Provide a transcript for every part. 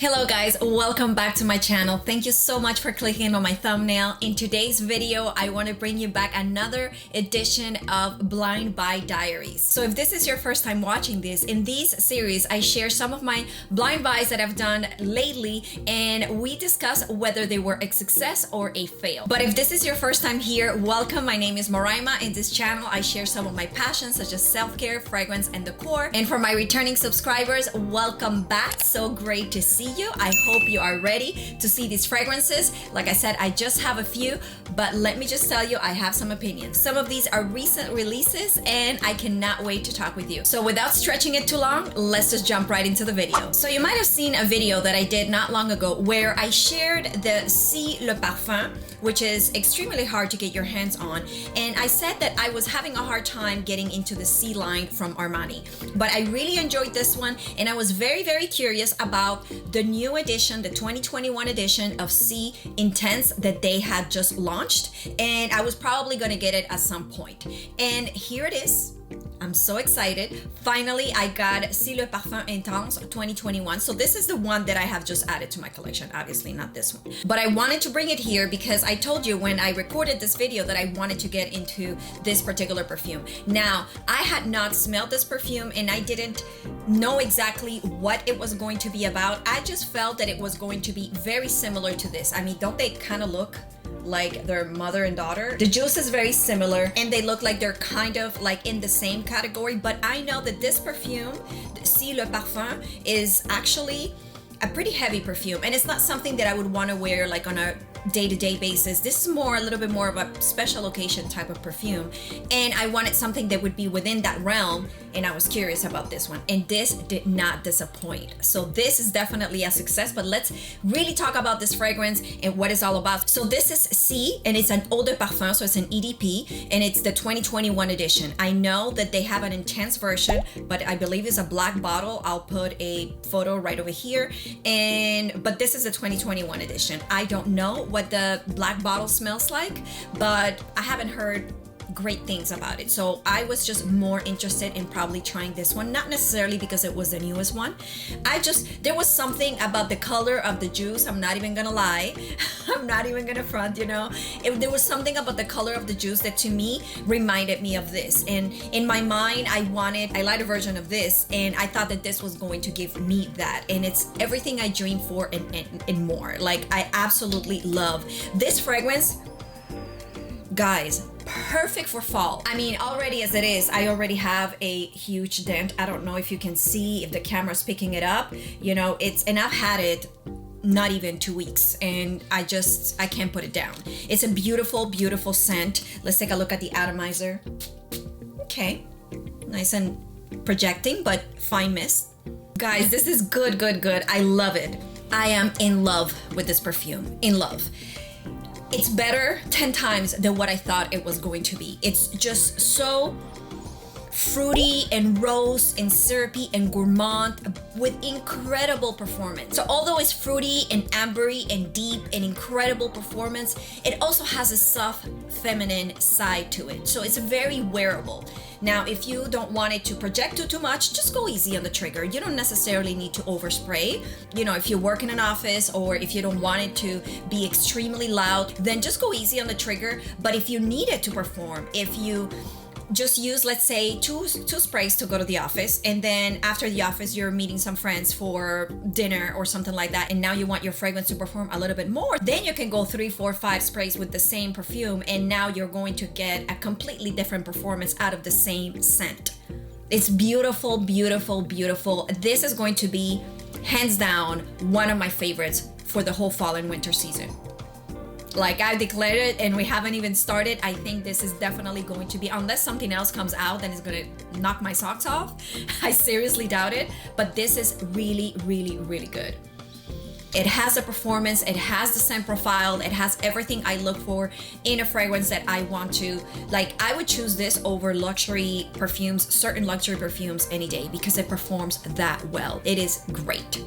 Hello guys, welcome back to my channel. Thank you so much for clicking on my thumbnail. In today's video, I want to bring you back another edition of Blind Buy Diaries. So if this is your first time watching this, in this series, I share some of my blind buys that I've done lately and we discuss whether they were a success or a fail. But if this is your first time here, welcome. My name is Moraima. In this channel, I share some of my passions such as self-care, fragrance, and decor. And for my returning subscribers, welcome back. So great to see you. I hope you are ready to see these fragrances. Like I said, I just have a few, but let me just tell you, I have some opinions. Some of these are recent releases and I cannot wait to talk with you. So without stretching it too long, let's just jump right into the video. So you might have seen a video that I did not long ago where I shared the 𝐄𝐗𝐓𝐑𝐀 Parfum, which is extremely hard to get your hands on. And I said that I was having a hard time getting into the C line from Armani, but I really enjoyed this one. And I was very, very curious about the new edition, the 2021 edition of 𝐶 Intense that they had just launched. And I was probably gonna get it at some point. And here it is. I'm so excited. Finally, I got 𝐶 Parfum Intense 2021. So this is the one that I have just added to my collection, obviously not this one. But I wanted to bring it here because I told you when I recorded this video that I wanted to get into this particular perfume. Now, I had not smelled this perfume and I didn't know exactly what it was going to be about. I just felt that it was going to be very similar to this. I mean, don't they kind of look like their mother and daughter? The juice is very similar and they look like they're kind of like in the same category, but I know that this perfume, 𝐶 Parfum, is actually a pretty heavy perfume and it's not something that I would want to wear like on a day-to-day basis. This is more a little bit more of a special occasion type of perfume, and I wanted something that would be within that realm, and I was curious about this one, and this did not disappoint. So this is definitely a success, but let's really talk about this fragrance and what it's all about. So this is 𝐶 and it's an eau de parfum, so it's an EDP, and it's the 2021 edition. I know that they have an intense version, but I believe it's a black bottle. I'll put a photo right over here, but this is the 2021 edition. I don't know what the black bottle smells like, but I haven't heard great things about it. So I was just more interested in probably trying this one, not necessarily because it was the newest one. There was something about the color of the juice. I'm not even gonna lie. I'm not even gonna front, you know. There was something about the color of the juice that to me reminded me of this. And in my mind, I wanted a lighter version of this, and I thought that this was going to give me that. And it's everything I dream for and more. Like, I absolutely love this fragrance. Guys, perfect for fall. I mean, already as it is, I already have a huge dent. I don't know if you can see, if the camera's picking it up, you know, and I've had it not even 2 weeks and I can't put it down. It's a beautiful, beautiful scent. Let's take a look at the atomizer. Okay, nice and projecting, but fine mist. Guys, this is good, good, good. I love it. I am in love with this perfume, in love. It's better 10 times than what I thought it was going to be. It's just so fruity and rose and syrupy and gourmand with incredible performance. So although it's fruity and ambery and deep and incredible performance, it also has a soft feminine side to it. So it's very wearable. Now, if you don't want it to project too much, just go easy on the trigger. You don't necessarily need to overspray. You know, if you work in an office or if you don't want it to be extremely loud, then just go easy on the trigger. But if you need it to perform, if you just use, let's say, two sprays to go to the office, and then after the office you're meeting some friends for dinner or something like that, and now you want your fragrance to perform a little bit more, then you can go 3, 4, 5 sprays with the same perfume, and now you're going to get a completely different performance out of the same scent. It's beautiful, beautiful, beautiful. This is going to be hands down one of my favorites for the whole fall and winter season. Like, I declared it and we haven't even started. I think this is definitely going to be, unless something else comes out that is going to knock my socks off. I seriously doubt it, but this is really, really, really good. It has a performance, it has the scent profile, it has everything I look for in a fragrance that I want to, like, I would choose this over luxury perfumes, certain luxury perfumes any day because it performs that well. It is great.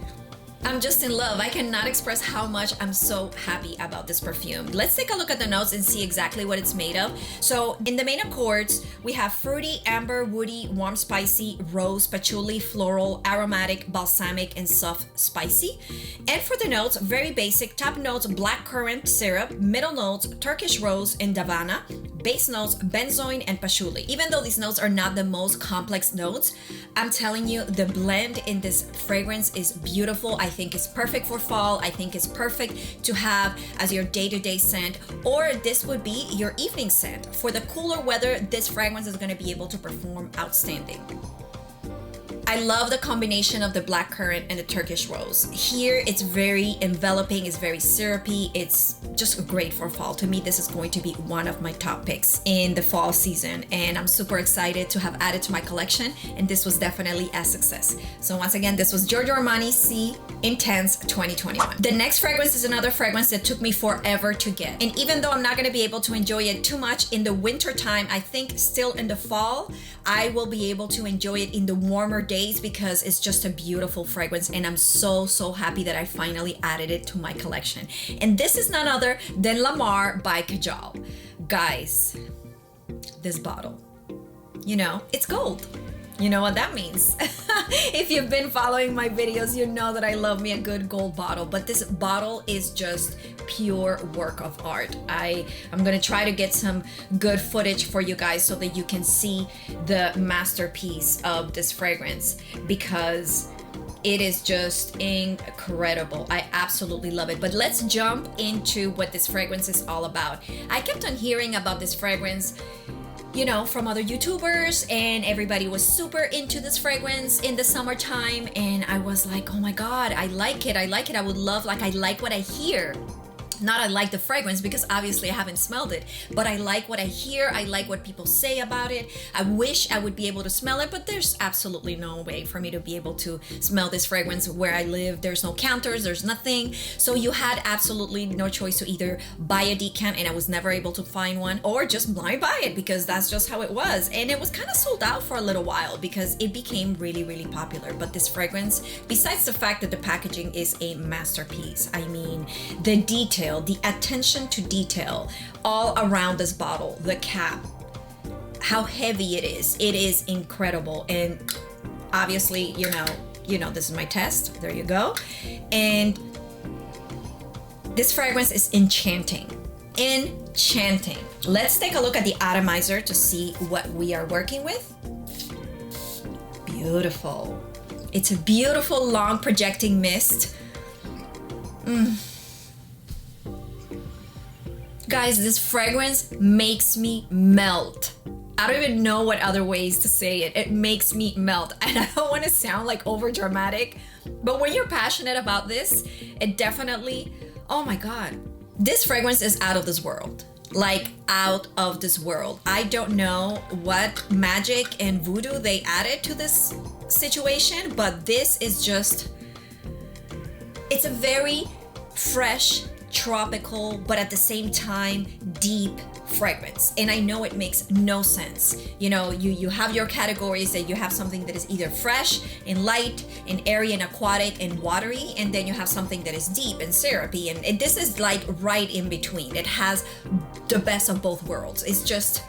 I'm just in love. I cannot express how much I'm so happy about this perfume. Let's take a look at the notes and see exactly what it's made of. So in the main accords, we have fruity, amber, woody, warm, spicy, rose, patchouli, floral, aromatic, balsamic, and soft spicy. And for the notes, very basic. Top notes, black currant syrup. Middle notes, Turkish rose and davana. Base notes, benzoin and patchouli. Even though these notes are not the most complex notes, I'm telling you, the blend in this fragrance is beautiful. I think it's perfect for fall. I think it's perfect to have as your day-to-day scent, or this would be your evening scent. For the cooler weather, this fragrance is going to be able to perform outstanding. I love the combination of the black currant and the Turkish rose. Here, it's very enveloping, it's very syrupy, it's just great for fall. To me, this is going to be one of my top picks in the fall season, and I'm super excited to have added to my collection, and this was definitely a success. So once again, this was Giorgio Armani C Intense 2021. The next fragrance is another fragrance that took me forever to get. And even though I'm not gonna be able to enjoy it too much in the winter time, I think still in the fall, I will be able to enjoy it in the warmer days because it's just a beautiful fragrance, and I'm so happy that I finally added it to my collection. And this is none other than Lamar by Kajal. Guys, this bottle, you know, it's gold. You know what that means. If you've been following my videos, you know that I love me a good gold bottle, but this bottle is just pure work of art. I'm gonna try to get some good footage for you guys so that you can see the masterpiece of this fragrance, because it is just incredible. I absolutely love it. But let's jump into what this fragrance is all about. I kept on hearing about this fragrance, you know, from other YouTubers, and everybody was super into this fragrance in the summertime, and I was like, oh my God, I like it. I would love, like, I like what I hear. Not I like the fragrance, because obviously I haven't smelled it, but I like what I hear. I like what people say about it. I wish I would be able to smell it, but there's absolutely no way for me to be able to smell this fragrance where I live. There's no counters, there's nothing. So you had absolutely no choice to either buy a decant, and I was never able to find one, or just blind buy it, because that's just how it was. And it was kind of sold out for a little while because it became really popular. But this fragrance, besides the fact that the packaging is a masterpiece, I mean, the detail, the attention to detail all around this bottle, the cap, how heavy it is incredible. And obviously, you know, this is my test. There you go. And this fragrance is enchanting. Let's take a look at the atomizer to see what we are working with. Beautiful. It's a beautiful long projecting mist. Guys, this fragrance makes me melt. I don't even know what other ways to say it. It makes me melt. And I don't want to sound like over dramatic, but when you're passionate about this, it definitely, oh my God. This fragrance is out of this world. Like, out of this world. I don't know what magic and voodoo they added to this situation, but this is just, it's a very fresh, tropical, but at the same time deep fragrance. And I know it makes no sense. You know, you have your categories that you have something that is either fresh and light and airy and aquatic and watery, and then you have something that is deep and syrupy, and this is like right in between. It has the best of both worlds. It's just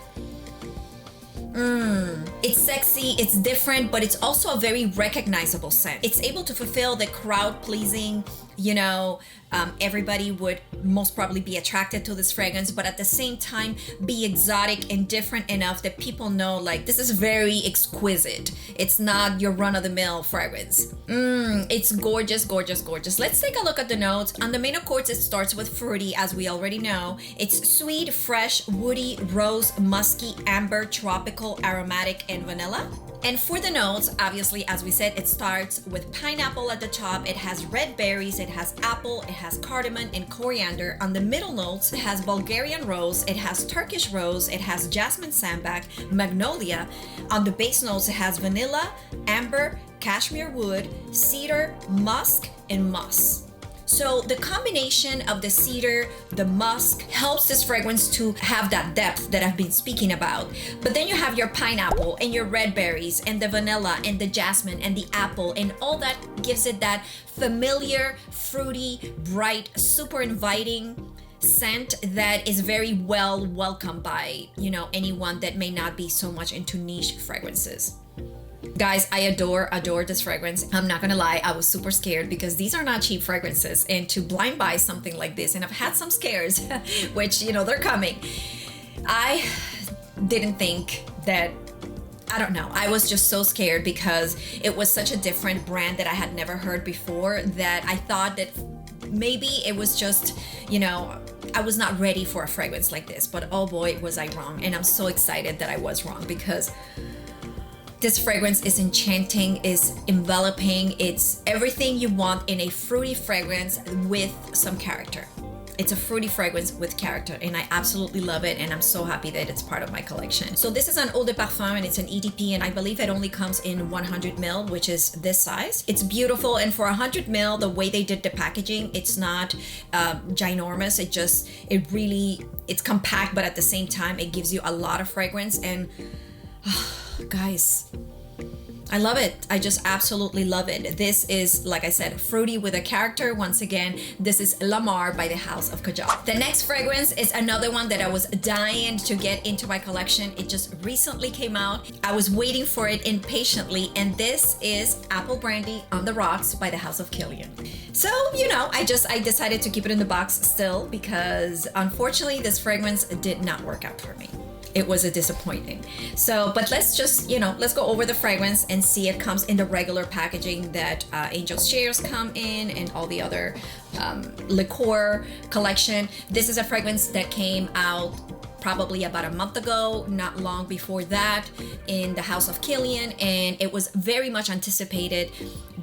it's sexy, it's different, but it's also a very recognizable scent. It's able to fulfill the crowd pleasing, you know, everybody would most probably be attracted to this fragrance, but at the same time be exotic and different enough that people know, like, this is very exquisite. It's not your run-of-the-mill fragrance. It's gorgeous. Let's take a look at the notes. On the main accords, it starts with fruity, as we already know. It's sweet, fresh, woody, rose, musky, amber, tropical, aromatic, and vanilla. And for the notes, obviously, as we said, it starts with pineapple at the top. It has red berries, it has apple, it has cardamom and coriander. On the middle notes, it has Bulgarian rose, it has Turkish rose, it has jasmine sambac, magnolia. On the base notes, it has vanilla, amber, cashmere wood, cedar, musk, and moss. So the combination of the cedar, the musk, helps this fragrance to have that depth that I've been speaking about. But then you have your pineapple and your red berries and the vanilla and the jasmine and the apple, and all that gives it that familiar, fruity, bright, super inviting scent that is very well welcomed by, you know, anyone that may not be so much into niche fragrances. Guys, I adore this fragrance. I'm not gonna lie, I was super scared because these are not cheap fragrances, and to blind buy something like this, and I've had some scares, which, you know, they're coming. I didn't think that, I don't know, I was just so scared because it was such a different brand that I had never heard before, that I thought that maybe it was just, you know, I was not ready for a fragrance like this. But oh boy, was I wrong. And I'm so excited that I was wrong, because this fragrance is enchanting, is enveloping. It's everything you want in a fruity fragrance with some character. It's a fruity fragrance with character, and I absolutely love it, and I'm so happy that it's part of my collection. So this is an eau de parfum, and it's an EDP, and I believe it only comes in 100 ml, which is this size. It's beautiful, and for 100 ml, the way they did the packaging, it's not ginormous. It's compact, but at the same time, it gives you a lot of fragrance. And guys, I love it. I just absolutely love it. This is, like I said, fruity with a character. Once again, this is Lamar by the House of Kajal. The next fragrance is another one that I was dying to get into my collection. It just recently came out. I was waiting for it impatiently, and this is Apple Brandy on the Rocks by the House of Kilian. So, you know, I decided to keep it in the box still, because unfortunately this fragrance did not work out for me. It was a disappointing. So, but let's just, you know, let's go over the fragrance and see. It comes in the regular packaging that Angel's Shares come in, and all the other liqueur collection. This is a fragrance that came out probably about a month ago, not long before that, in the House of Kilian, and it was very much anticipated.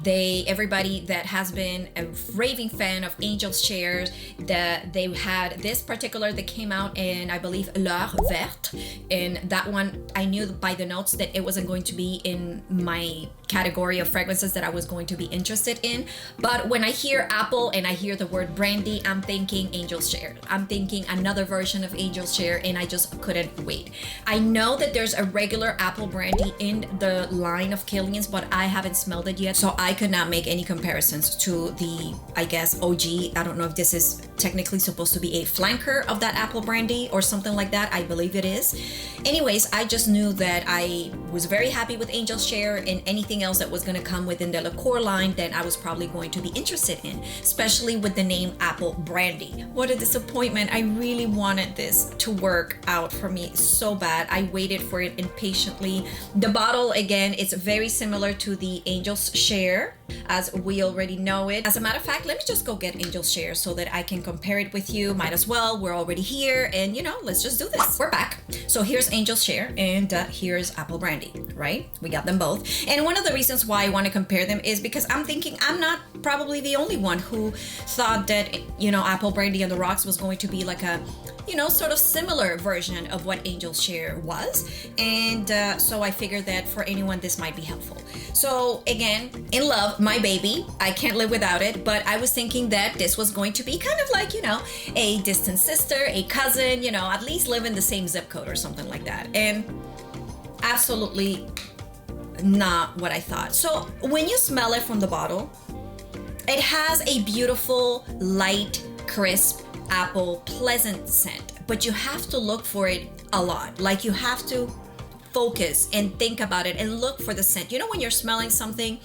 Everybody that has been a raving fan of Angel's Shares, that they had this particular that came out in, I believe, 𝐿heure, and that one I knew by the notes that it wasn't going to be in my category of fragrances that I was going to be interested in. But when I hear apple and I hear the word brandy, I'm thinking Angel's Share. I'm thinking another version of Angel's Share, and I just couldn't wait. I know that there's a regular apple brandy in the line of Kilian's, but I haven't smelled it yet, so I could not make any comparisons to the, I guess, OG. I don't know if this is technically supposed to be a flanker of that apple brandy or something like that. I believe it is. Anyways, I just knew that I was very happy with Angel's Share, and anything else that was going to come within the liqueur line, then I was probably going to be interested in, especially with the name Apple Brandy. What a disappointment. I really wanted this to work out for me so bad. I waited for it impatiently. The bottle, again, it's very similar to the Angel's Share, as we already know it. As a matter of fact, let me just go get Angel's Share so that I can compare it with you. Might as well. We're already here, and you know, let's just do this. We're back. So here's Angel's Share, and here's Apple Brandy, right? We got them both. And one of the reasons why I want to compare them is because I'm thinking I'm not probably the only one who thought that, you know, Apple Brandy on the Rocks was going to be like a, you know, sort of similar version of what Angel's Share was. And so I figured that for anyone this might be helpful. So again, in love, my baby, I can't live without it, but I was thinking that this was going to be kind of like, you know, a distant sister, a cousin, you know, at least live in the same zip code or something like that. And absolutely not what I thought. So when you smell it from the bottle, it has a beautiful, light, crisp, apple, pleasant scent, but you have to look for it a lot. Like, you have to focus and think about it and look for the scent. You know, when you're smelling something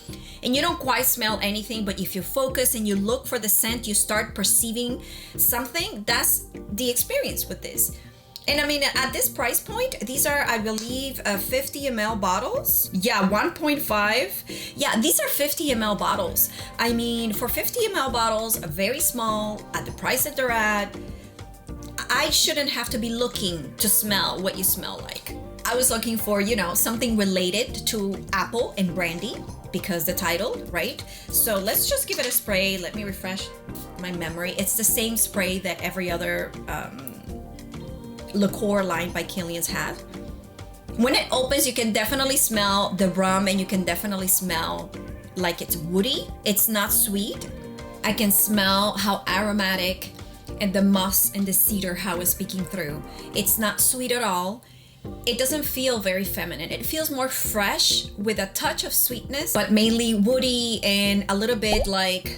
and you don't quite smell anything, but if you focus and you look for the scent, you start perceiving something. That's the experience with this. And I mean, at this price point, these are, I believe, 50 ml bottles. Yeah, 1.5. Yeah, these are 50 ml bottles. I mean, for 50 ml bottles, very small, at the price that they're at, I shouldn't have to be looking to smell what you smell like. I was looking for, you know, something related to apple and brandy, because the title, right? So let's just give it a spray. Let me refresh my memory. It's the same spray that every other liqueur line by Kilian's had. When it opens, you can definitely smell the rum, and you can definitely smell like it's woody. It's not sweet. I can smell how aromatic and the musk and the cedar, how it's speaking through. It's not sweet at all. It doesn't feel very feminine. It feels more fresh with a touch of sweetness, but mainly woody and a little bit like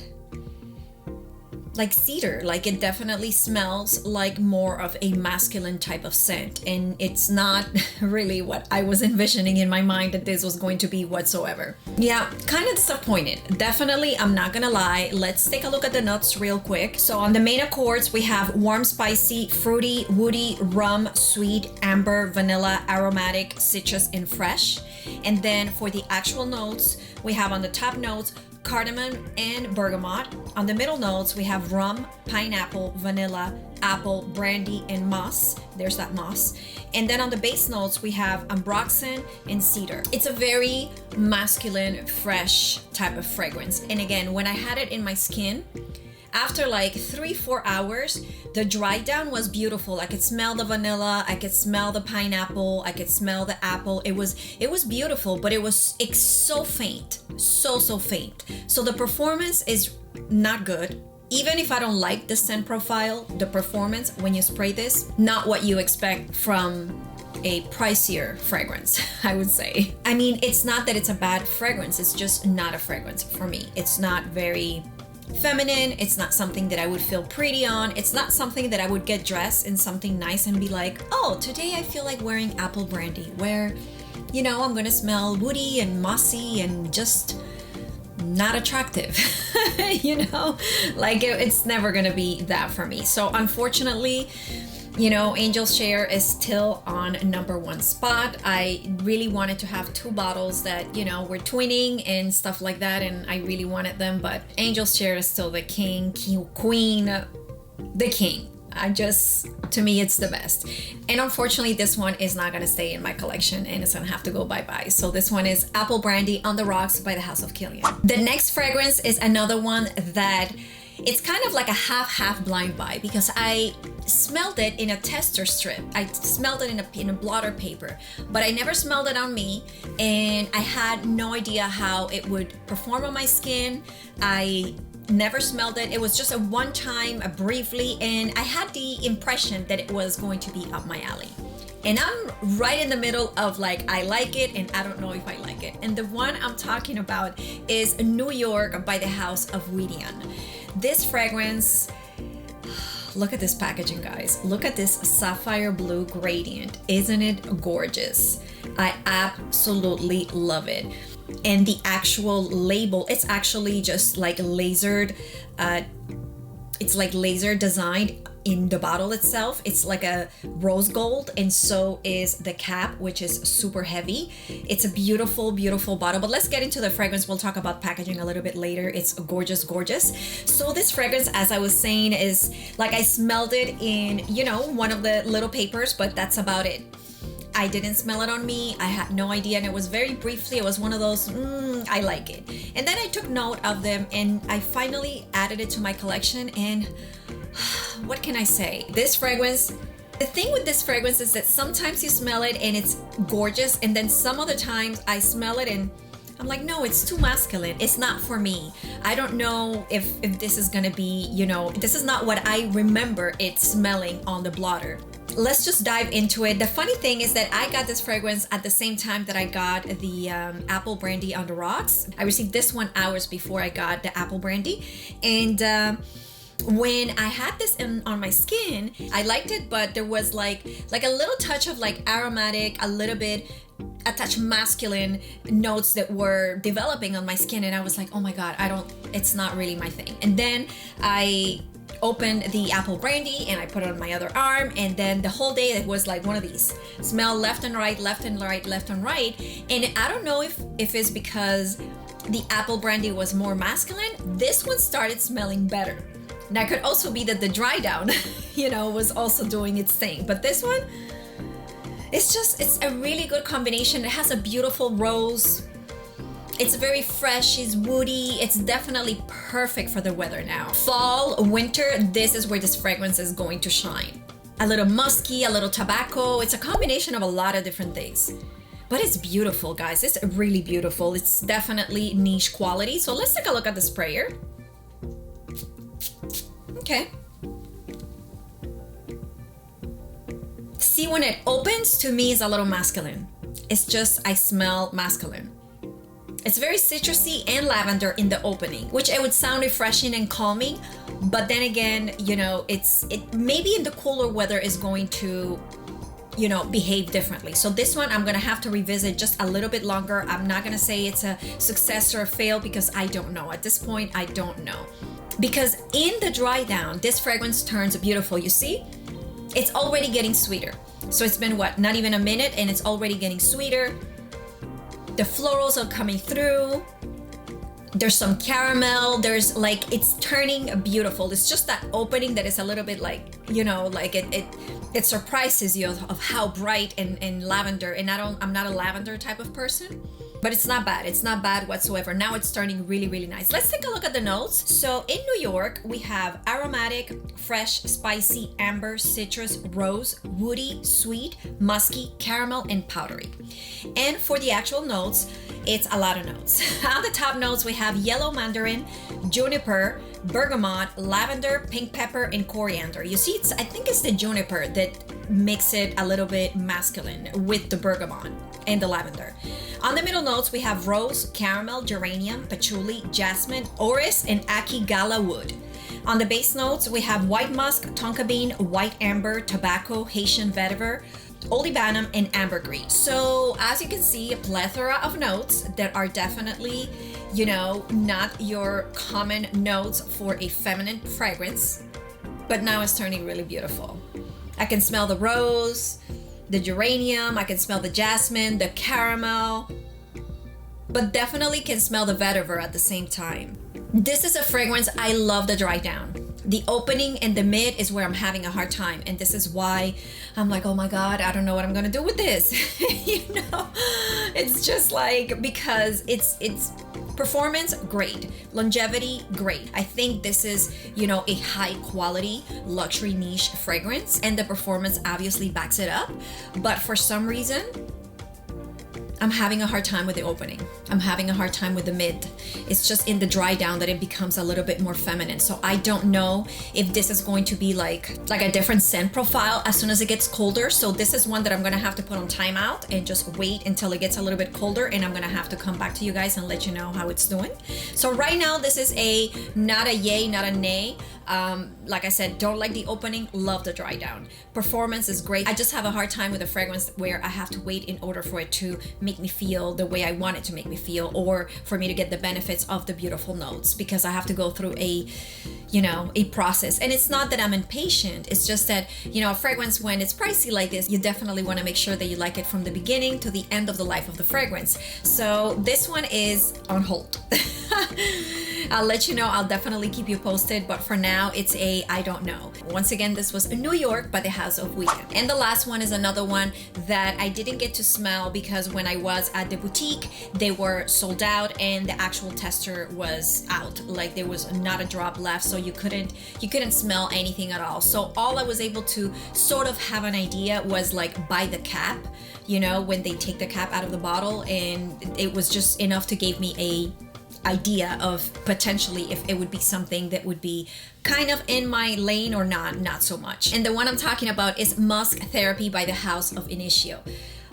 cedar. Like, it definitely smells like more of a masculine type of scent, and it's not really what I was envisioning in my mind that this was going to be whatsoever. Yeah, kind of disappointed. Definitely, I'm not gonna lie. Let's take a look at the notes real quick. So on the main accords, we have warm, spicy, fruity, woody, rum, sweet, amber, vanilla, aromatic, citrus, and fresh. And then for the actual notes, we have on the top notes cardamom and bergamot. On the middle notes, we have rum, pineapple, vanilla, apple, brandy, and moss. There's that moss. And then on the base notes, we have ambroxan and cedar. It's a very masculine, fresh type of fragrance. And again, when I had it in my skin, after like 3-4 hours, the dry down was beautiful. I could smell the vanilla, I could smell the pineapple, I could smell the apple. It was beautiful, but it's so faint, so faint. So the performance is not good. Even if I don't like the scent profile, the performance when you spray this, not what you expect from a pricier fragrance, I would say. I mean, it's not that it's a bad fragrance, it's just not a fragrance for me. It's not very feminine. It's not something that I would feel pretty on. It's not something that I would get dressed in something nice and be like, oh, today I feel like wearing Apple Brandy, where, you know, I'm gonna smell woody and mossy and just not attractive. You know, like it's never gonna be that for me. So unfortunately, you know, Angel's Share is still on #1 spot. I really wanted to have 2 bottles that, you know, were twinning and stuff like that, and I really wanted them, but Angel's Share is still the king, queen, the king. To me, it's the best. And unfortunately, this one is not gonna stay in my collection and it's gonna have to go bye-bye. So this one is Apple Brandy on the Rocks by the House of Kilian. The next fragrance is another one that it's kind of like a half blind buy, because I smelled it in a tester strip. I smelled it in a blotter paper, but I never smelled it on me, and I had no idea how it would perform on my skin. I never smelled it. It was just a one time, briefly, and I had the impression that it was going to be up my alley. And I'm right in the middle of like, I like it and I don't know if I like it. And the one I'm talking about is New York by the House of Widian. This fragrance, look at this packaging, guys. Look at this sapphire blue gradient. Isn't it gorgeous? I absolutely love it. And the actual label, it's actually just like lasered, it's like laser designed in the bottle itself. It's like a rose gold, and so is the cap, which is super heavy. It's a beautiful bottle, but let's get into the fragrance. We'll talk about packaging a little bit later. It's gorgeous. So this fragrance, as I was saying, is like I smelled it in, you know, one of the little papers, but that's about it. I didn't smell it on me. I had no idea, and it was very briefly. It was one of those, I like it. And then I took note of them, and I finally added it to my collection, and what can I say? This fragrance, the thing with this fragrance is that sometimes you smell it and it's gorgeous, and then some other times I smell it and I'm like, no, it's too masculine. It's not for me. I don't know if this is gonna be, you know, this is not what I remember it smelling on the blotter. Let's just dive into it. The funny thing is that I got this fragrance at the same time that I got the Apple Brandy on the Rocks. I received this one hours before I got the Apple Brandy. And when I had this on my skin, I liked it, but there was like a little touch of like aromatic, a touch masculine notes that were developing on my skin. And I was like, oh my God, it's not really my thing. And then I opened the Apple Brandy and I put it on my other arm, and then the whole day it was like one of these smell left and right, left and right, left and right. And I don't know if it's because the Apple Brandy was more masculine. This one started smelling better. Now it could also be that the dry down, you know, was also doing its thing. But this one, it's a really good combination. It has a beautiful rose. It's very fresh, it's woody. It's definitely perfect for the weather now. Fall, winter, this is where this fragrance is going to shine. A little musky, a little tobacco. It's a combination of a lot of different things. But it's beautiful, guys. It's really beautiful. It's definitely niche quality. So let's take a look at the sprayer. Okay. See, when it opens, to me, is a little masculine. It's just, I smell masculine. It's very citrusy and lavender in the opening, which it would sound refreshing and calming. But then again, you know, it maybe in the cooler weather is going to, you know, behave differently. So this one I'm gonna have to revisit just a little bit longer. I'm not gonna say it's a success or a fail because I don't know. At this point, I don't know. Because in the dry down, this fragrance turns beautiful. You see? It's already getting sweeter. So it's been what, not even a minute, and it's already getting sweeter. The florals are coming through. There's some caramel. There's like, it's turning beautiful. It's just that opening that is a little bit like, you know, like it surprises you of how bright and lavender. And I'm not a lavender type of person, but it's not bad. It's not bad whatsoever. Now it's starting really, really nice. Let's take a look at the notes. So in New York, we have aromatic, fresh, spicy, amber, citrus, rose, woody, sweet, musky, caramel, and powdery. And for the actual notes, it's a lot of notes. On the top notes, we have yellow mandarin, juniper, bergamot, lavender, pink pepper, and coriander. You see, I think it's the juniper that makes it a little bit masculine with the bergamot and the lavender. On the middle notes, we have rose, caramel, geranium, patchouli, jasmine, orris, and ackee gala wood. On the base notes, we have white musk, tonka bean, white amber, tobacco, Haitian vetiver, olibanum, and ambergris. So as you can see, a plethora of notes that are definitely, you know, not your common notes for a feminine fragrance, but now it's turning really beautiful. I can smell the rose, the geranium, I can smell the jasmine, the caramel, but definitely can smell the vetiver at the same time. This is a fragrance I love the dry down. The opening and the mid is where I'm having a hard time, and this is why I'm like, oh my God, I don't know what I'm gonna do with this. You know, it's just like, because it's performance, great. Longevity, great. I think this is, you know, a high quality luxury niche fragrance, and the performance obviously backs it up. But for some reason, I'm having a hard time with the opening. I'm having a hard time with the mid. It's just in the dry down that it becomes a little bit more feminine. So I don't know if this is going to be like a different scent profile as soon as it gets colder. So this is one that I'm gonna have to put on timeout and just wait until it gets a little bit colder, and I'm gonna have to come back to you guys and let you know how it's doing. So right now, this is a not a yay, not a nay. Like I said, don't like the opening, love the dry down. Performance is great. I just have a hard time with a fragrance where I have to wait in order for it to make me feel the way I want it to make me feel, or for me to get the benefits of the beautiful notes, because I have to go through a process. And it's not that I'm impatient, it's just that, you know, a fragrance, when it's pricey like this, you definitely want to make sure that you like it from the beginning to the end of the life of the fragrance. So this one is on hold. I'll let you know. I'll definitely keep you posted, but for now it's a I don't know. Once again, this was in New York by the House of Widian. And the last one is another one that I didn't get to smell because when I was at the boutique, they were sold out and the actual tester was out. Like there was not a drop left, so you couldn't smell anything at all. So all I was able to sort of have an idea was like by the cap, you know, when they take the cap out of the bottle, and it was just enough to give me a idea of potentially if it would be something that would be kind of in my lane or not so much. And the one I'm talking about is Musk Therapy by the House of Initio.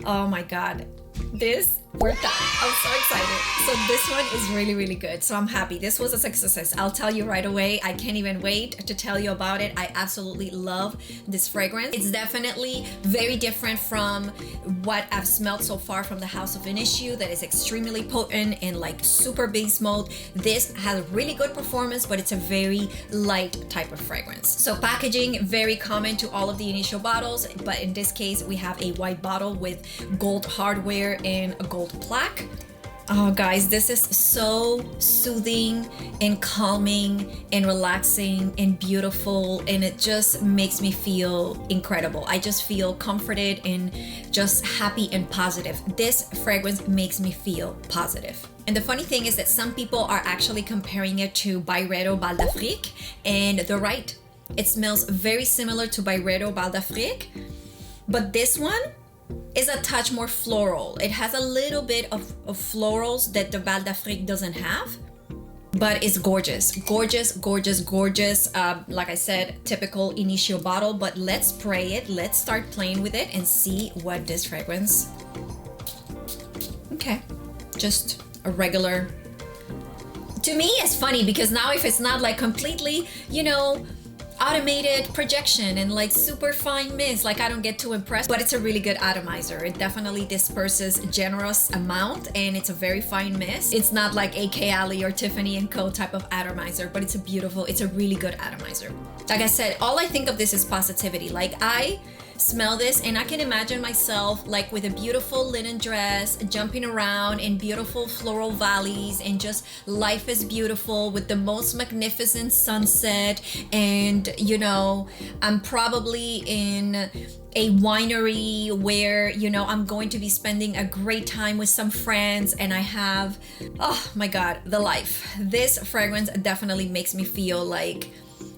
Oh my God, we're done. I'm so excited. So this one is really, really good. So I'm happy. This was a success. I'll tell you right away. I can't even wait to tell you about it. I absolutely love this fragrance. It's definitely very different from what I've smelled so far from the House of Initio, that is extremely potent and like super base mode. This has really good performance, but it's a very light type of fragrance. So packaging, very common to all of the Initio bottles, but in this case, we have a white bottle with gold hardware and a gold plaque. Oh guys, this is so soothing and calming and relaxing and beautiful, and it just makes me feel incredible. I just feel comforted and just happy and positive. This fragrance makes me feel positive. And the funny thing is that some people are actually comparing it to Byredo Bal d'Afrique, and they're right. It smells very similar to Byredo Bal d'Afrique, but this one is a touch more floral. It has a little bit of florals that the Bal d'Afrique doesn't have. but it's gorgeous, gorgeous, gorgeous, gorgeous. Like I said, typical Initio bottle, but let's spray it. Let's start playing with it and see what this fragrance. Okay, just a regular. To me, it's funny because now if it's not like completely, you know, automated projection and like super fine mist, like I don't get too impressed, but it's a really good atomizer. It definitely disperses generous amount and it's a very fine mist. It's not like 𝐂𝐀𝐏𝐂𝐀 or Tiffany & Co type of atomizer, but it's a beautiful, it's a really good atomizer. Like I said, all I think of this is positivity. Like I smell this and I can imagine myself like with a beautiful linen dress, jumping around in beautiful floral valleys, and just life is beautiful with the most magnificent sunset. And you know, I'm probably in a winery where, you know, I'm going to be spending a great time with some friends, and I have, oh my God, the life. This fragrance definitely makes me feel like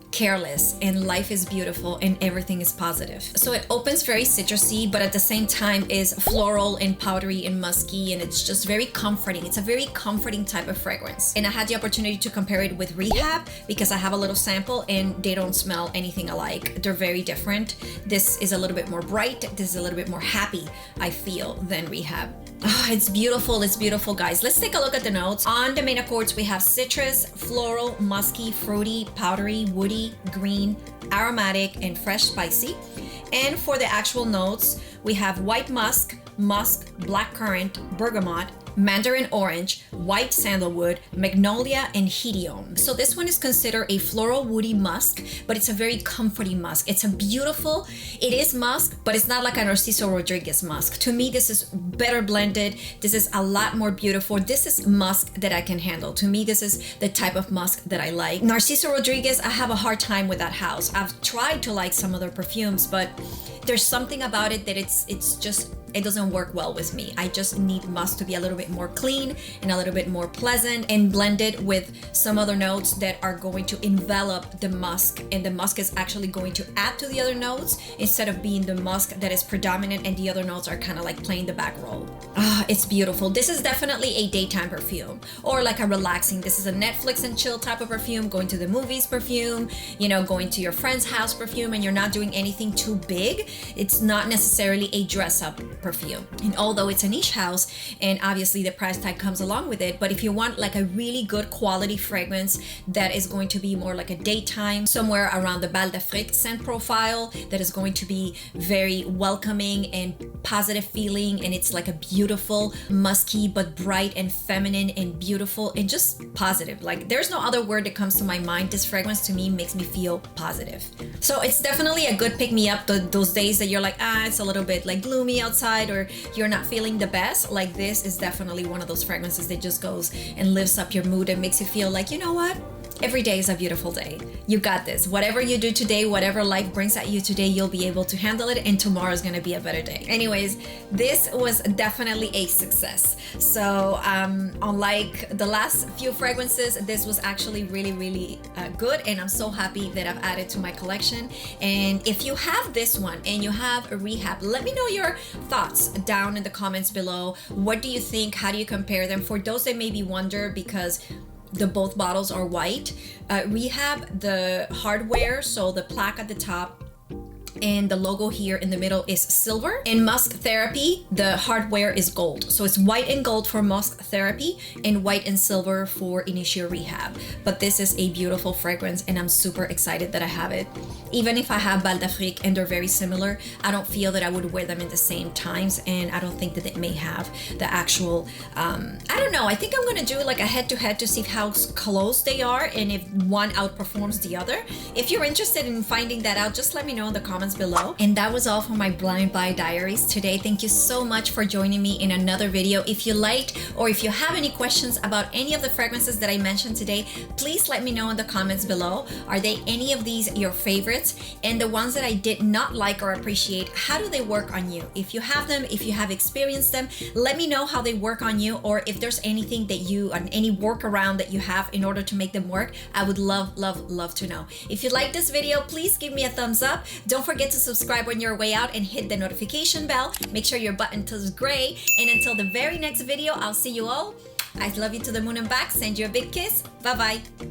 careless and life is beautiful and everything is positive. So it opens very citrusy, but at the same time is floral and powdery and musky, and it's just very comforting. It's a very comforting type of fragrance. And I had the opportunity to compare it with Rehab because I have a little sample and they don't smell anything alike. They're very different. This is a little bit more bright. This is a little bit more happy, I feel, than Rehab. Oh, it's beautiful, guys. Let's take a look at the notes. On the main accords, we have citrus, floral, musky, fruity, powdery, woody, green, aromatic, and fresh spicy. And for the actual notes, we have white musk, blackcurrant, bergamot, mandarin orange, white sandalwood, magnolia, and hedione. So this one is considered a floral woody musk, but it's a very comforting musk. It's a beautiful, it is musk, but it's not like a Narciso Rodriguez musk. To me, this is better blended. This is a lot more beautiful. This is musk that I can handle. To me, this is the type of musk that I like. Narciso Rodriguez, I have a hard time with that house. I've tried to like some other perfumes, but there's something about it that it's just, it doesn't work well with me. I just need musk to be a little bit more clean and a little bit more pleasant and blended with some other notes that are going to envelop the musk, and the musk is actually going to add to the other notes instead of being the musk that is predominant and the other notes are kind of like playing the back role. Ah, it's beautiful. This is definitely a daytime perfume, or like a relaxing, this is a Netflix and chill type of perfume, going to the movies perfume, you know, going to your friend's house perfume, and you're not doing anything too big. It's not necessarily a dress up perfume. And although it's a niche house and obviously the price tag comes along with it, but if you want like a really good quality fragrance that is going to be more like a daytime, somewhere around the Bal d'Afrique scent profile, that is going to be very welcoming and positive feeling, and it's like a beautiful musky but bright and feminine and beautiful and just positive. Like there's no other word that comes to my mind. This fragrance to me makes me feel positive. So it's definitely a good pick me up those days that you're like, it's a little bit like gloomy outside or you're not feeling the best. Like this is definitely one of those fragrances that just goes and lifts up your mood and makes you feel like, you know what? Every day is a beautiful day. You got this. Whatever you do today, whatever life brings at you today, you'll be able to handle it, and tomorrow is gonna be a better day. Anyways, this was definitely a success. So unlike the last few fragrances, this was actually really good, and I'm so happy that I've added to my collection. And if you have this one and you have a Rehab, let me know your thoughts down in the comments below. What do you think? How do you compare them? For those that maybe wonder, because both bottles are white. Rehab, the hardware, so the plaque at the top and the logo here in the middle is silver. In Musk Therapy, the hardware is gold. So it's white and gold for Musk Therapy and white and silver for Initio Rehab. But this is a beautiful fragrance and I'm super excited that I have it. Even if I have Bal d'Afrique and they're very similar, I don't feel that I would wear them in the same times, and I don't think that it may have the actual, I don't know, I think I'm gonna do like a head-to-head to see how close they are and if one outperforms the other. If you're interested in finding that out, just let me know in the comments below. And that was all for my blind buy diaries today. Thank you so much for joining me in another video. If you liked, or if you have any questions about any of the fragrances that I mentioned today, please let me know in the comments below. Are they any of these your favorites? And the ones that I did not like or appreciate, how do they work on you? If you have them, if you have experienced them, let me know how they work on you, or if there's anything that you, any workaround that you have in order to make them work. I would love to know. If you like this video, please give me a thumbs up. Don't forget to subscribe on your way out and hit the notification bell. Make sure your button turns gray. And until the very next video, I'll see you all I love you to the moon and back. Send you a big kiss. Bye bye.